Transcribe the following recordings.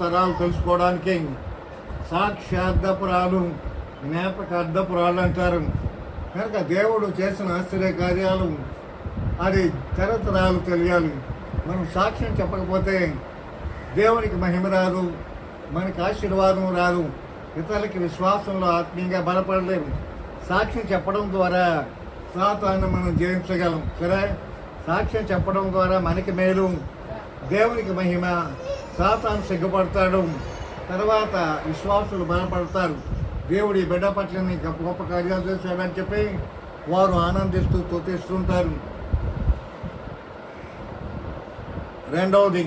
తరాలు తెలుసుకోవడానికి సాక్ష్యార్థపురాలు జ్ఞాపకార్థపురాలు అంటారు. కనుక దేవుడు చేసిన ఆశ్చర్య కార్యాలు అది తరతరాలు తెలియాలి. మనం సాక్ష్యం చెప్పకపోతే దేవునికి మహిమ రాదు, మనకి ఆశీర్వాదం రాదు, ఇతరులకి విశ్వాసంలో ఆత్మీయంగా బలపడలేము. సాక్ష్యం చెప్పడం ద్వారా సాతాను మనం జయించగలం. సరే, సాక్ష్యం చెప్పడం ద్వారా మనకి మేలు, దేవునికి మహిమ. సాతాను సిగ్గుపడతాడు, తర్వాత విశ్వాసులు బలపడతారు. దేవుడి బిడ్డ పట్లని గొప్ప గొప్ప కార్యాలు చేశాడని చెప్పి వారు ఆనందిస్తూ స్తుతిస్తుంటారు. రెండవది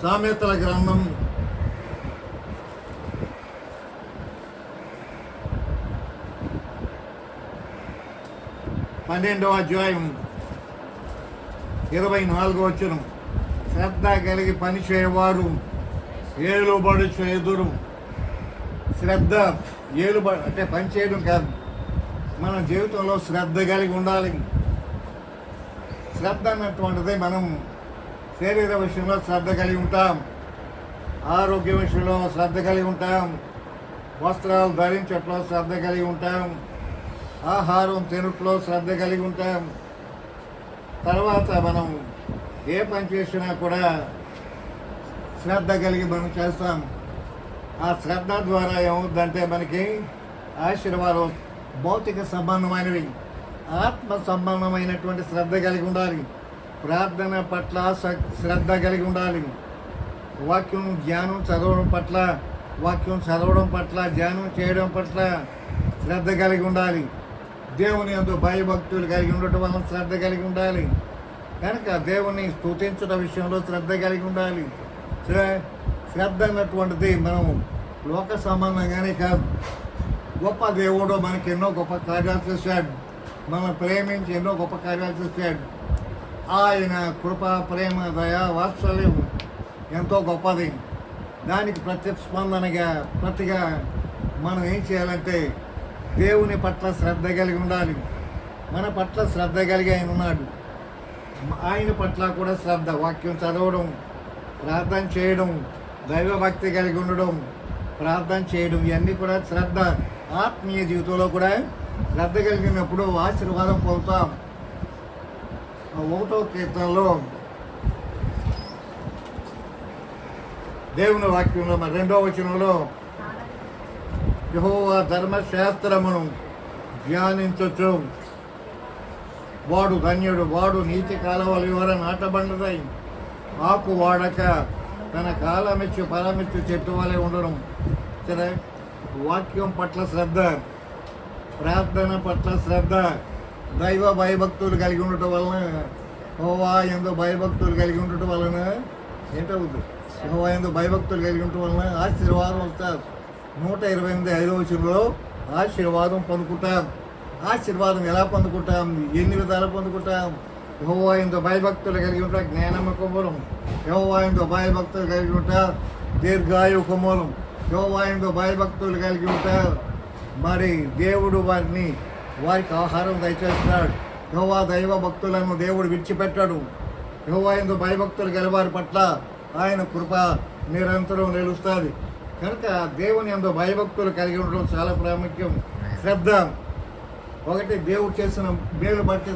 సామెతల గ్రంథం 12వ అధ్యాయం 24వ వచనం. శ్రద్ధ కలిగి పని చేయవారు ఏలుబడి చేదురు. శ్రద్ధ ఏలుబడి అంటే పని చేయడం కాదు, మన జీవితంలో శ్రద్ధ కలిగి ఉండాలి. శ్రద్ధ అన్నటువంటిది మనం శరీర విషయంలో శ్రద్ధ కలిగి ఉంటాం, ఆరోగ్య విషయంలో శ్రద్ధ కలిగి ఉంటాం, వస్త్రాలు ధరించట్లో శ్రద్ధ కలిగి ఉంటాం, ఆహారం తినట్లో శ్రద్ధ కలిగి ఉంటాం. తర్వాత మనం ఏ పని చేసినా కూడా శ్రద్ధ కలిగి మనం చేస్తాం. ఆ శ్రద్ధ ద్వారా ఏమవుతుందంటే మనకి ఆశీర్వాదం. భౌతిక సంబంధమైనవి, ఆత్మ సంబంధమైనటువంటి శ్రద్ధ కలిగి ఉండాలి. ప్రార్థన పట్ల శ్రద్ధ కలిగి ఉండాలి. వాక్యం ధ్యానం చదవడం పట్ల, ధ్యానం చేయడం పట్ల శ్రద్ధ కలిగి ఉండాలి. దేవుని యందు భయభక్తులు కలిగి ఉండటం వలన శ్రద్ధ కలిగి ఉండాలి. కనుక దేవుని స్తుతించడం విషయంలో శ్రద్ధ కలిగి ఉండాలి. శ్రద్ధ అన్నటువంటిది మనం లోక సంబంధంగానే కాదు, గొప్ప దేవుడు మనకి ఎన్నో గొప్ప కార్యాలు చేశాడు, మనం ప్రేమించి ఎన్నో గొప్ప కార్యాలు చేశాడు. ఆయన కృప, ప్రేమ, దయ, వాత్సల్యం ఎంతో గొప్పది. దానికి ప్రతిగా మనం ఏం చేయాలంటే దేవుని పట్ల శ్రద్ధ కలిగి ఉండాలి. మన పట్ల శ్రద్ధ కలిగి ఆయన ఉన్నాడు, ఆయన పట్ల కూడా శ్రద్ధ. వాక్యం చదవడం, ప్రార్థన చేయడం, దైవభక్తి కలిగి ఉండడం, ప్రార్థన చేయడం, ఇవన్నీ కూడా శ్రద్ధ. ఆత్మీయ జీవితంలో కూడా శ్రద్ధ కలిగినప్పుడు ఆశీర్వాదం పొందుతాం. 1వ కీర్తనలో దేవుని వాక్యంలో 2వ వచనంలో యెహోవా ధర్మశాస్త్రమును ధ్యానించొచ్చు, వాడు ధన్యుడు. వాడు నీతి కాలవల వివర నాటబడినదై ఆకు వాడక తన కాలమిచ్చు ఫలమిచ్చు చెట్టు వలె ఉండడం. సరే, వాక్యం పట్ల శ్రద్ధ, ప్రార్థన పట్ల శ్రద్ధ, దైవ భయభక్తులు కలిగి ఉండటం వలన, యెహోవా యందు భయభక్తులు కలిగి ఉండటం వలన ఏంటవుతుంది? యెహోవా యందు భయభక్తులు కలిగి ఉండటం వలన ఆశీర్వాదం వస్తారు. 128 వచనంలో ఆశీర్వాదం పొందుకుంటాం. ఆశీర్వాదం ఎలా పొందుకుంటాం? ఎన్ని విధాలు పొందుకుంటాం? యెహోవా యందు భయభక్తులు కలిగి ఉంటా జ్ఞానముకు మూలం, యెహోవా యందు భయభక్తులు కలిగి ఉంటా దీర్ఘాయువుకు మూలం, యెహోవా యందు భయభక్తులు కలిగి ఉంటా మరి దేవుడు వారికి ఆహారం దయచేస్తున్నాడు. యెహోవా దైవ భక్తులను దేవుడు విడిచిపెట్టాడు. యెహోవా యందు భయభక్తులు గలవారి పట్ల ఆయన కృప నిరంతరం నిలుస్తుంది. కనుక దేవుని యందు భయభక్తులు కలిగి ఉండడం చాలా ప్రాముఖ్యం. శ్రద్ధ, ఒకటి దేవుడు చేసిన మేలు బట్టి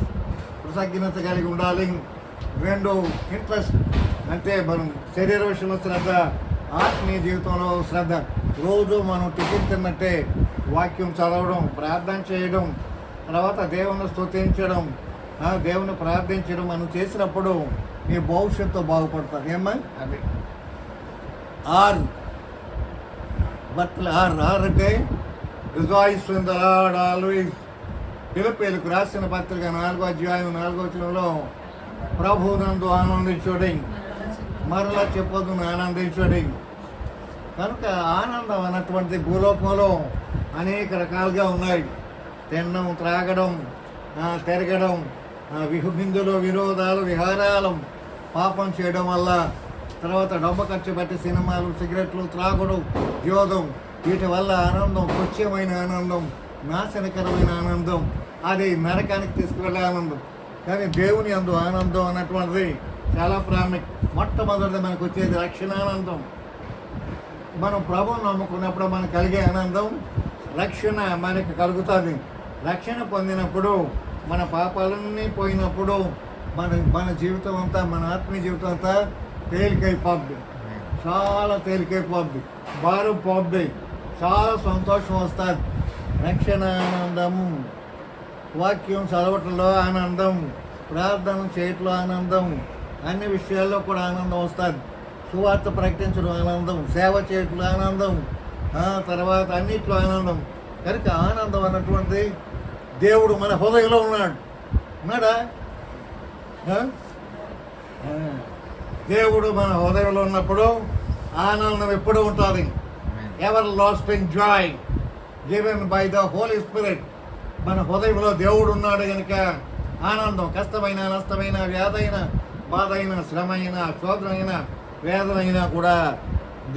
కృతజ్ఞత కలిగి ఉండాలి. 2 ఇంట్రెస్ట్, అంటే మనం శరీర విషయంలో శ్రద్ధ, ఆత్మీయ జీవితంలో శ్రద్ధ. రోజు మనం టిఫిన్ తిన్నట్టే వాక్యం చదవడం, ప్రార్థన చేయడం, తర్వాత దేవుని స్తుతించడం, దేవుని ప్రార్థించడం మనం చేసినప్పుడు మీ భవిష్యత్తు బాగుపడుతుంది. ఏమ్మా అది ఆర్ అంటే rejoice in the Lord always. ఫిలిప్పీయులకు రాసిన పత్రిక 4వ అధ్యాయం 4వ వచనంలో ప్రభువునందు ఆనందించుడి, మరలా చెప్పొద్దును ఆనందించుడి. కనుక ఆనందం అన్నటువంటి భూలోకంలో అనేక రకాలుగా ఉన్నాయి. తినడం, త్రాగడం, తిరగడం, బిందులు, వినోదాలు, విహారాలు, పాపం చేయడం వల్ల, తర్వాత డబ్బు ఖర్చు పెట్టి సినిమాలు, సిగరెట్లు, త్రాగుడు, యోధం, వీటి వల్ల ఆనందం, తుచ్చమైన ఆనందం, నాశనకరమైన ఆనందం, అది నరకానికి తీసుకువెళ్ళే ఆనందం. కానీ దేవుని యందు ఆనందం అన్నటువంటిది చాలా ప్రాముఖ్యం. మొట్టమొదటిది మనకు వచ్చేది రక్షణానందం. మనం ప్రభువుని నమ్ముకున్నప్పుడు మనకు కలిగే ఆనందం, రక్షణ మనకు కలుగుతుంది. రక్షణ పొందినప్పుడు మన పాపాలన్నీ పోయినప్పుడు మన జీవితం అంతా, మన ఆత్మీయ జీవితం అంతా తేలికైపోద్ది, చాలా తేలికైపోద్ది, భారం పోద్ది, చాలా సంతోషం వస్తుంది. రక్షణ ఆనందము, వాక్యం చదవటంలో ఆనందం, ప్రార్థన చేయటంలో ఆనందం, అన్ని విషయాల్లో కూడా ఆనందం వస్తుంది. సువార్త ప్రకటించడం ఆనందం, సేవ చేయటంలో ఆనందం, తర్వాత అన్నిట్లో ఆనందం. కనుక ఆనందం అన్నటువంటి దేవుడు మన హృదయంలో ఉన్నాడా? దేవుడు మన హృదయంలో ఉన్నప్పుడు ఆనందం ఎప్పుడు ఉంటుంది. Everlasting joy given by the Holy Spirit. మన హృదయంలో దేవుడు ఉన్నాడు కనుక ఆనందం. కష్టమైన, నష్టమైన, వ్యాధైన, బాధైన, శ్రమైన, శోధనైన, వేదనైనా కూడా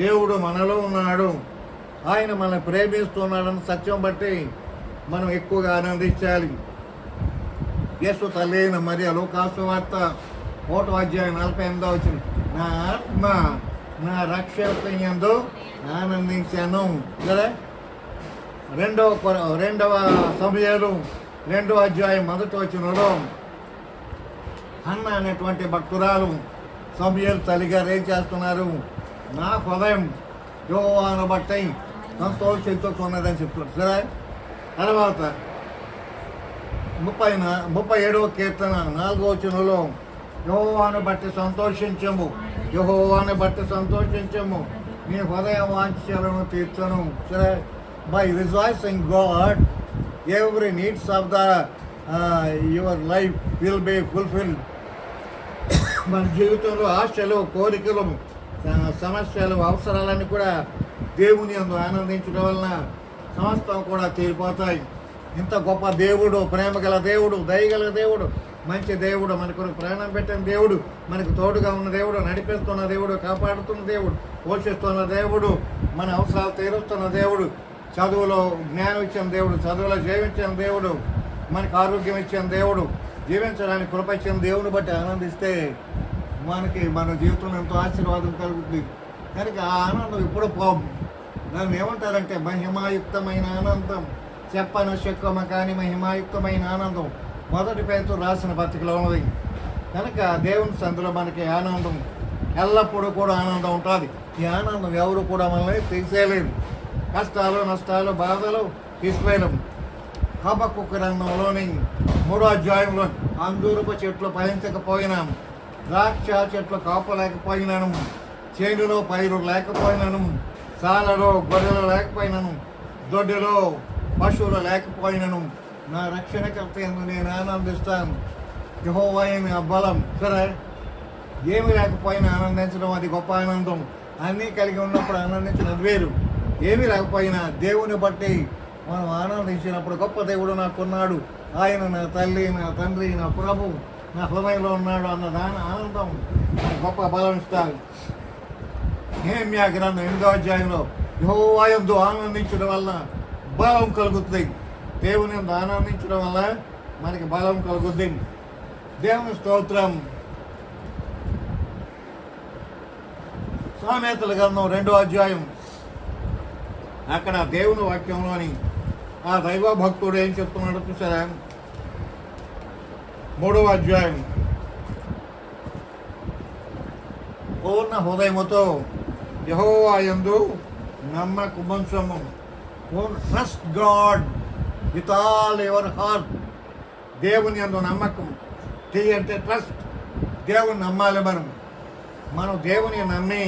దేవుడు మనలో ఉన్నాడు. ఆయన మనల్ని ప్రేమిస్తున్నాడని సత్యం బట్టి మనం ఎక్కువగా ఆనందించాలి. యేసు తల్లి అయిన మరియ లూకాసు వార్త 1వ అధ్యాయం 48వ వచనం, నా ఆత్మ నా రక్షణ యందు ఆనందించాను కదా. 2వ సమూయేలు 2వ అధ్యాయం 1వ వచనంలో హన్నా అనేటువంటి భక్తురాలు సమూయేలు తల్లిగారు ఏం చేస్తున్నారు? నా హృదయం యెహోవాను బట్టి సంతోషించుతున్నదని చెప్తున్నారు సరే. తర్వాత 37వ కీర్తన 4వ వచనంలో యెహోవాను బట్టి సంతోషించము, యెహోవాను బట్టి సంతోషించము, నీ హృదయ వాంఛలను తీర్చను సరే. By rejoicing God every needs of the your life will be fulfilled. మన జీవితంలో ఆశలు, కోరికలు, సమస్యలు, అవసరాలన్నీ కూడా దేవుని యందు ఆనందించడం వలన సమస్తం కూడా తీరిపోతాయి. ఇంత గొప్ప దేవుడు, ప్రేమ గల దేవుడు, దయగల దేవుడు, మంచి దేవుడు, మనకు ప్రాణం పెట్టిన దేవుడు, మనకు తోడుగా ఉన్న దేవుడు, నడిపిస్తున్న దేవుడు, కాపాడుతున్న దేవుడు, పోషిస్తున్న దేవుడు, మన అవసరాలు తీరుస్తున్న దేవుడు, చదువులో జ్ఞానం ఇచ్చిన దేవుడు, చదువులో జీవించిన దేవుడు, మనకు ఆరోగ్యం ఇచ్చిన దేవుడు, జీవించడానికి కృప ఇచ్చిన దేవుని బట్టి ఆనందిస్తే మనకి మన జీవితంలో ఎంతో ఆశీర్వాదం కలుగుతుంది. కనుక ఆ ఆనందం ఎప్పుడు పోం. దాన్ని ఏమంటారంటే మహిమాయుక్తమైన ఆనందం, చెప్పనశక్యమ కానీ మహిమాయుక్తమైన ఆనందం. 1 పేతురు రాసిన పత్రికలో ఉన్నది. కనుక దేవుని సందులో మనకి ఆనందం ఎల్లప్పుడూ కూడా ఆనందం ఉంటుంది. ఈ ఆనందం ఎవరు కూడా మనల్ని తీసేయలేదు. కష్టాలు, నష్టాలు, బాధలు తీసివేయలేము. హబక్కూకు గ్రంథంలోని 3వ అధ్యాయంలో అంజూరపు చెట్లు ఫలించకపోయినాము, ద్రాక్ష చెట్లు కాపలేకపోయినాను, చేనులో పైరు లేకపోయినాను, సాలలో గొర్రెలు లేకపోయినాను, దొడ్డిలో పశువులు లేకపోయినాను, నా రక్షణకర్త యందు నేను ఆనందిస్తాను. యెహోవాయే బలం సరే. ఏమి లేకపోయినా ఆనందించడం అది గొప్ప ఆనందం. అన్నీ కలిగి ఉన్నప్పుడు ఆనందించడం వేరు. ఏమీ లేకపోయినా దేవుని బట్టి మనం ఆనందించినప్పుడు గొప్ప దేవుడు నాకున్నాడు, ఆయన నా తల్లి, నా తండ్రి, నా ప్రభు నా హృదయంలో ఉన్నాడు అన్న దాని ఆనందం గొప్ప బలం ఇస్తారు. నెహెమ్యా గ్రంథం 8వ అధ్యాయంలో యెహోవా యందు ఆనందించడం వల్ల బలం కలుగుతుంది. దేవుని యందు ఆనందించడం వల్ల మనకి బలం కలుగుద్ది. దేవుని స్తోత్రం. సామెతల గ్రంథం 2వ అధ్యాయం, అక్కడ దేవుని వాక్యంలోని ఆ దైవ భక్తుడు ఏం చెప్తున్నాడో చూసారా? 3వ అధ్యాయం, పూర్ణ హృదయముతో యెహోవా యందు నమ్మకముంచుము. Trust God with all your heart. దేవుని యందు నమ్మకం. టీ అంటే ట్రస్ట్. దేవుని నమ్మాలి. మనం దేవుని నమ్మి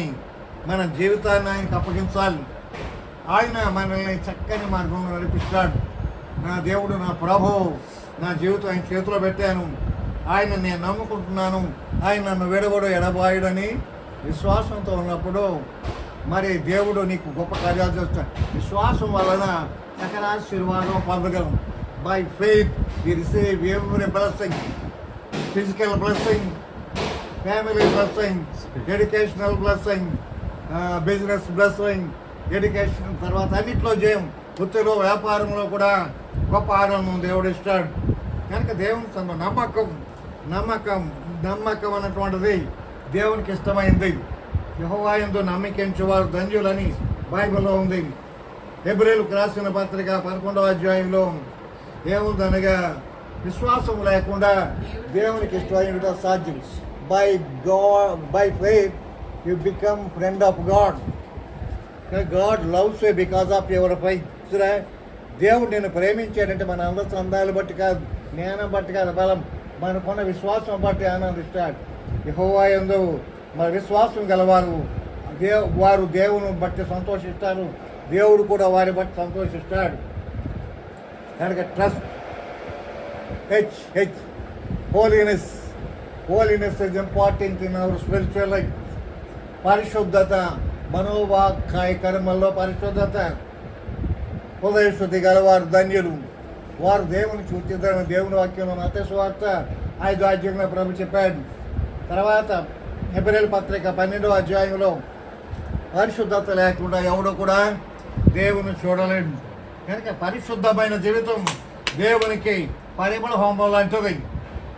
మన జీవితాన్ని ఆయనకు అప్పగించాలి. ఆయన మనల్ని చక్కని మార్గంలో నడిపిస్తాడు. నా దేవుడు, నా ప్రభు, నా జీవితం ఆయన చేతిలో పెట్టాను, ఆయన నేను నమ్ముకుంటున్నాను, ఆయన నన్ను విడవడు ఎడబాయుడని విశ్వాసంతో ఉన్నప్పుడు మరి దేవుడు నీకు గొప్ప కార్యాలు చేస్తాడు. విశ్వాసం వలన సకల ఆశీర్వాదం పొందగలం. By faith we receive every blessing, physical blessing, family blessing, educational blessing, business blessing, education, తర్వాత అన్నింటిలో జయం. వృత్తిలో, వ్యాపారంలో కూడా గొప్ప ఆనందం దేవుడు ఇస్తాడు. కనుక దేవుని నమ్మకం అన్నటువంటిది దేవునికి ఇష్టమైంది. యెహోవా యందు నమ్మకించువారు ధన్యులని బైబిల్లో ఉంది. హెబ్రీయులకు రాసిన పత్రిక 11వ అధ్యాయంలో ఏముందనగా విశ్వాసం లేకుండా దేవునికి ఇష్టమైనట సాధ్యం. By faith you become friend of God. God loves you because of your faith. దేవుడు నేను ప్రేమించాడంటే మన అందరి అందాలు బట్టి కాదు, జ్ఞానం బట్టి కాదు, బలం మనకున్న విశ్వాసం బట్టి ఆనందిస్తాడు. యెహోవా యందు మన విశ్వాసం గలవారు వారు దేవుని బట్టి సంతోషిస్తారు, దేవుడు కూడా వారి బట్టి సంతోషిస్తాడు. కనుక trust holiness is important in our spiritual life. పరిశుద్ధత, మనోవాక్కాయ కర్మల్లో పరిశుద్ధత. హృదయశుద్ధి గలవారు ధన్యులు, వారు దేవుని చూచిద్దరు. దేవుని వాక్యంలో మత్తయి సువార్త 5వ అధ్యాయంలో ప్రభు చెప్పాడు. తర్వాత హెబ్రీయుల పత్రిక 12వ అధ్యాయంలో పరిశుద్ధత లేకుండా ఎవడు కూడా దేవుని చూడలేడు. కనుక పరిశుద్ధమైన జీవితం దేవునికి పరిమళ హోమం లాంటిది.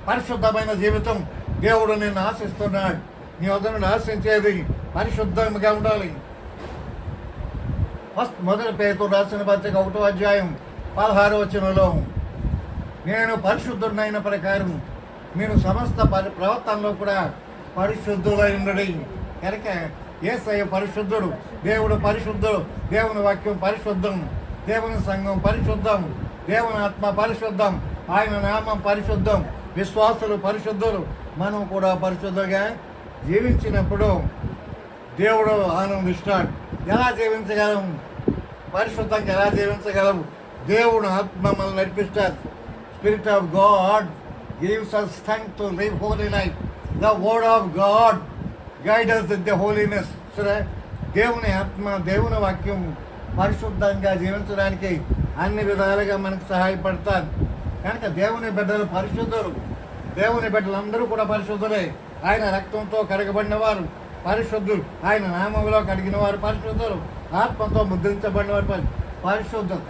పరిశుద్ధమైన జీవితం దేవుడు నిన్ను ఆశిస్తున్నాడు. నీ వద్దను ఆశించేది పరిశుద్ధంగా ఉండాలి. మొదటి పేతురు రాసిన పత్రిక 1వ అధ్యాయం 16వ వచనంలో నేను పరిశుద్ధుడైన ప్రకారం మీరు సమస్త ప్రవర్తనలో కూడా పరిశుద్ధులై ఉండడి. కనుక యేసయ్య పరిశుద్ధుడు, దేవుడు పరిశుద్ధుడు, దేవుని వాక్యం పరిశుద్ధం, దేవుని సంఘం పరిశుద్ధం, దేవుని ఆత్మ పరిశుద్ధం, ఆయన నామం పరిశుద్ధం, విశ్వాసులు పరిశుద్ధులు. మనం కూడా పరిశుద్ధంగా జీవించినప్పుడు దేవుడు ఆనందిస్తాడు. ఎలా జీవించగలం? పరిశుద్ధంగా ఎలా జీవించగలము? దేవుడు ఆత్మ మనల్ని నడిపిస్తాడు. Spirit of God gives us strength to live holy life. The word of God guides us in the holiness. సరే, దేవుని ఆత్మ, దేవుని వాక్యం పరిశుద్ధంగా జీవించడానికి అన్ని విధాలుగా మనకు సహాయపడతారు. కనుక దేవుని బిడ్డలు పరిశుద్ధులు, దేవుని బిడ్డలందరూ కూడా పరిశుద్ధులే. ఆయన రక్తంతో కడగబడిన వారు పరిశుద్ధులు, ఆయన నామంలో కడిగిన వారు పరిశుద్ధులు, ఆత్మతో ముద్రించబడిన వారు పరిశుద్ధులు.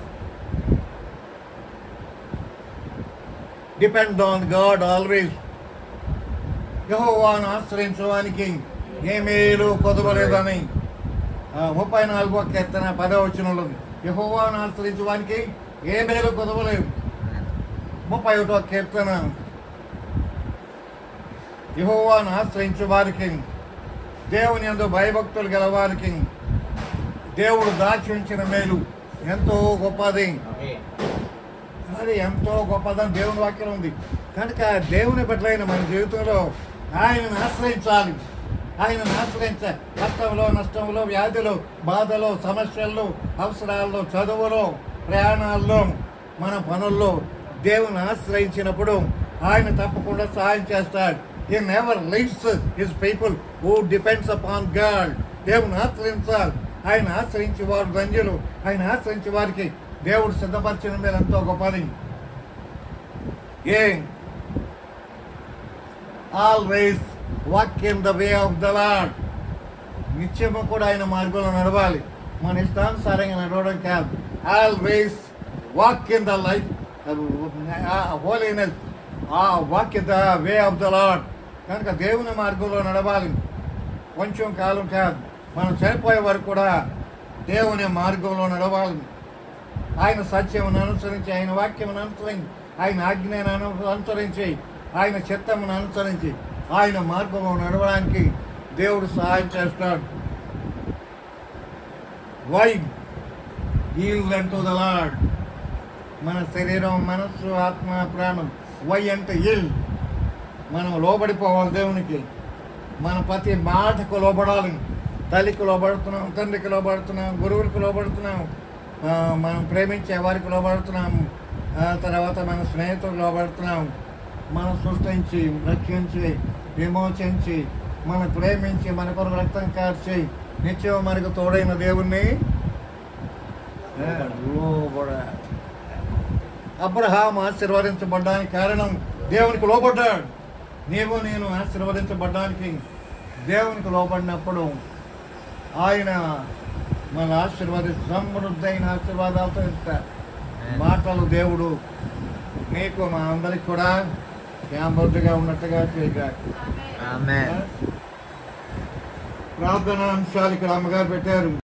Depend on God always. యెహోవాను ఆశ్రయించడానికి ఏ మేలు కొదవలేదని 34వ కీర్తన 10వ వచనంలో యెహోవాను ఆశ్రయించడానికి ఏ మేలు కొదవలేదు. 31వ కీర్తన యెహోవాను ఆశ్రయించే వారికి, దేవుని యందు భయభక్తులు గల వారికి దేవుడు దాచి ఉంచిన మేలు ఎంతో గొప్పది. అది ఎంతో గొప్పదని దేవుని వాక్యం ఉంది. కనుక దేవుని బిడ్డలైన మన జీవితంలో ఆయనను ఆశ్రయించాలి. ఆయనను ఆశ్రయించాలి. కష్టంలో, నష్టంలో, వ్యాధిలో, బాధలో, సమస్యల్లో, అవసరాల్లో, చదువులో, ప్రయాణాల్లో, మన పనుల్లో దేవుని ఆశ్రయించినప్పుడు ఆయన తప్పకుండా సహాయం చేస్తాడు. He never leaves his people who depends upon God. దేవుని ఆశ్రయించాలి. ఆయన ఆశ్రయించే వారు ధన్యులు. ఆయన ఆశ్రయించే వారికి దేవుడు సిద్ధపరిచిన మీరు ఎంతో గొప్పది. Always walk in the way of the lord. నిత్యము కూడా ఆయన మార్గంలో నడవాలి. మన ఇష్టానుసారంగా నడవడం కాదు. Always walk in the life holiness, walk in the way of the lord. కనుక దేవుని మార్గంలో నడవాలి. కొంచెం కాలం కాదు, మనం చనిపోయే వరకు కూడా దేవుని మార్గంలో నడవాలి. ఆయన సత్యమును అనుసరించి, ఆయన వాక్యమును అనుసరించి, ఆయన ఆజ్ఞను అనుసరించి, ఆయన చిత్తమును అనుసరించి ఆయన మార్గంలో నడవడానికి దేవుడు సహాయం చేస్తాడు. Why yield unto the lord. మన శరీరం, మనస్సు, ఆత్మ, ప్రాణం. వై అంటే ఈల్డ్. మనం లోబడిపోవాలి దేవునికి. మన ప్రతి మాటకు లోబడాలి. తల్లికి లోబడుతున్నాం, తండ్రికి లోబడుతున్నాం, గురువులకు లోబడుతున్నాం, మనం ప్రేమించే వారికి లోబడుతున్నాం, తర్వాత మన స్నేహితులకు లోబడుతున్నాం. మనం సృష్టించి, రక్షించి, విమోచించి, మనం ప్రేమించి, మన కొరకు రక్తం కార్చి నిత్యం మనకు తోడైన దేవుణ్ణి లోబడ. అబ్రహాము ఆశీర్వదించబడ్డానికి కారణం దేవునికి లోబడ్డాడు. నీవు నేను ఆశీర్వదించబడ్డానికి దేవునికి లోబడినప్పుడు ఆయన మన సమృద్ధైన ఆశీర్వాదాలతో ఇస్తారు. మాటలు దేవుడు నీకు మా అందరికి కూడా సమృద్ధిగా ఉన్నట్టుగా చేయగా. ప్రార్థనా అంశాలు ఇక్కడ అమ్మగారు పెట్టారు.